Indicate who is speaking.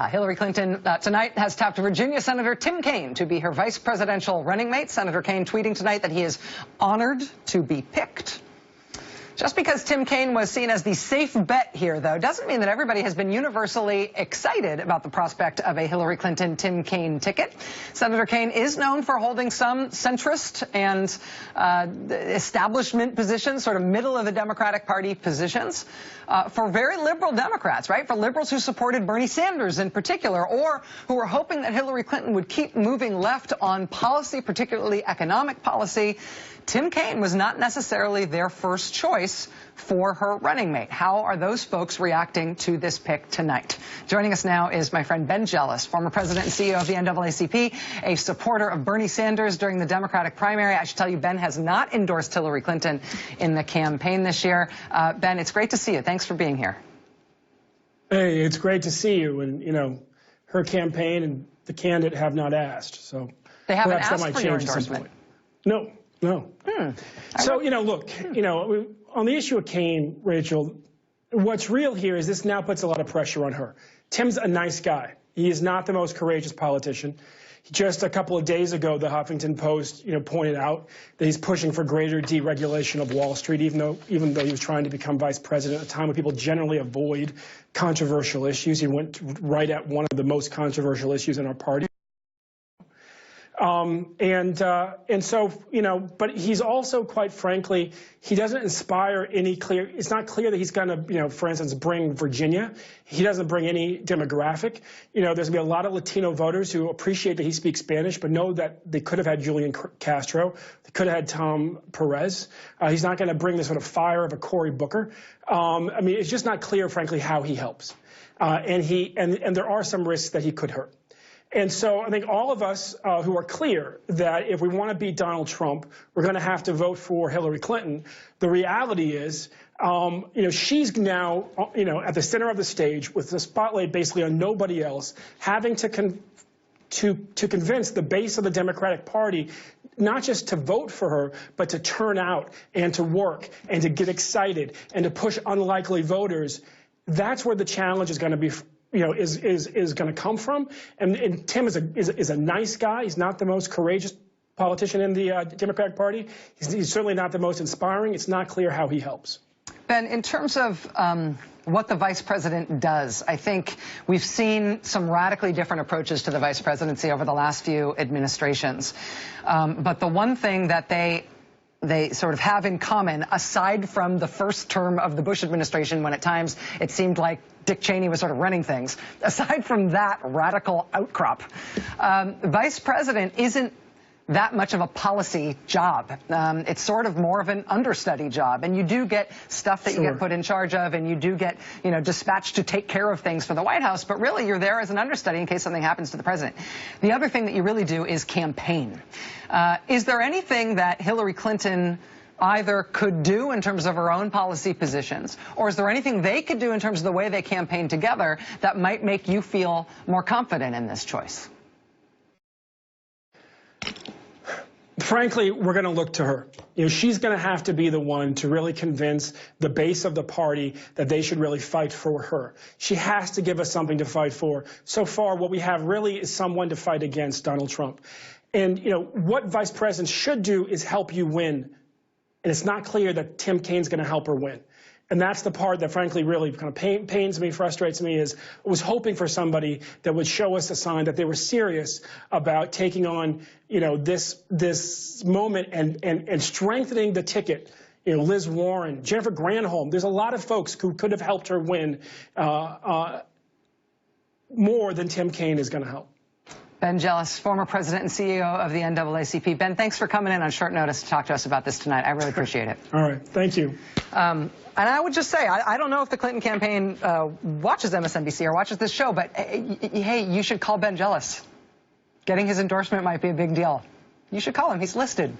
Speaker 1: Hillary Clinton tonight has tapped Virginia Senator Tim Kaine to be her vice presidential running mate. Senator Kaine tweeting tonight that he is honored to be picked. Just because Tim Kaine was seen as the safe bet here, though, doesn't mean that everybody has been universally excited about the prospect of a Hillary Clinton-Tim Kaine ticket. Senator Kaine is known for holding some centrist and establishment positions, sort of middle of the Democratic Party positions, for very liberal Democrats, right? For liberals who supported Bernie Sanders in particular, or who were hoping that Hillary Clinton would keep moving left on policy, particularly economic policy. Tim Kaine was not necessarily their first choice for her running mate. How are those folks reacting to this pick tonight? Joining us now is my friend Ben Jealous, former president and CEO of the NAACP, a supporter of Bernie Sanders during the Democratic primary. I should tell you, Ben has not endorsed Hillary Clinton in the campaign this year. Ben, it's great to see you. Thanks for being here.
Speaker 2: Hey, it's great to see you. And, you know, her campaign and the candidate have not asked. So
Speaker 1: they haven't
Speaker 2: perhaps
Speaker 1: asked
Speaker 2: that might
Speaker 1: for your
Speaker 2: change at some
Speaker 1: endorsement.
Speaker 2: point. No. So, you know, look, you know, on the issue of Kaine, Rachel, what's real here is this now puts a lot of pressure on her. Tim's a nice guy. He is not the most courageous politician. Just a couple of days ago, the Huffington Post, you know, pointed out that he's pushing for greater deregulation of Wall Street, even though he was trying to become vice president at a time when people generally avoid controversial issues. He went right at one of the most controversial issues in our party. And so, you know, but he's also, quite frankly, he doesn't inspire any clear, it's not clear that he's going to, you know, for instance, bring Virginia. He doesn't bring any demographic. You know, there's going to be a lot of Latino voters who appreciate that he speaks Spanish, but know that they could have had Julian Castro. They could have had Tom Perez. He's not going to bring the sort of fire of a Cory Booker. I mean, it's just not clear, frankly, how he helps. And there are some risks that he could hurt. And so I think all of us who are clear that if we want to beat Donald Trump, we're going to have to vote for Hillary Clinton. The reality is, you know, she's now, you know, at the center of the stage with the spotlight basically on nobody else, having to convince the base of the Democratic Party not just to vote for her, but to turn out and to work and to get excited and to push unlikely voters. That's where the challenge is going to be. You know, is going to come from. And Tim is a nice guy. He's not the most courageous politician in the Democratic Party. He's certainly not the most inspiring. It's not clear how he helps.
Speaker 1: Ben, in terms of what the vice president does, I think we've seen some radically different approaches to the vice presidency over the last few administrations. But the one thing that they sort of have in common, aside from the first term of the Bush administration, when at times it seemed like Dick Cheney was sort of running things, aside from that radical outcrop, vice president isn't that much of a policy job. It's sort of more of an understudy job. And you do get stuff that you get put in charge of, and you do get, you know, dispatched to take care of things for the White House. But really, you're there as an understudy in case something happens to the president. The other thing that you really do is campaign. Is there anything that Hillary Clinton either could do in terms of her own policy positions, or is there anything they could do in terms of the way they campaign together that might make you feel more confident in this choice?
Speaker 2: Frankly, we're going to look to her. You know, she's going to have to be the one to really convince the base of the party that they should really fight for her. She has to give us something to fight for. So far, what we have really is someone to fight against Donald Trump. And, you know, what vice presidents should do is help you win. And it's not clear that Tim Kaine's going to help her win. And that's the part that, frankly, really kind of pains me, frustrates me, is I was hoping for somebody that would show us a sign that they were serious about taking on, you know, this moment and strengthening the ticket. You know, Liz Warren, Jennifer Granholm. There's a lot of folks who could have helped her win more than Tim Kaine is going to help.
Speaker 1: Ben Jealous, former president and CEO of the NAACP. Ben, thanks for coming in on short notice to talk to us about this tonight. I really appreciate it.
Speaker 2: All right. Thank you.
Speaker 1: And I would just say, I don't know if the Clinton campaign watches MSNBC or watches this show, but hey, you should call Ben Jealous. Getting his endorsement might be a big deal. You should call him. He's listed.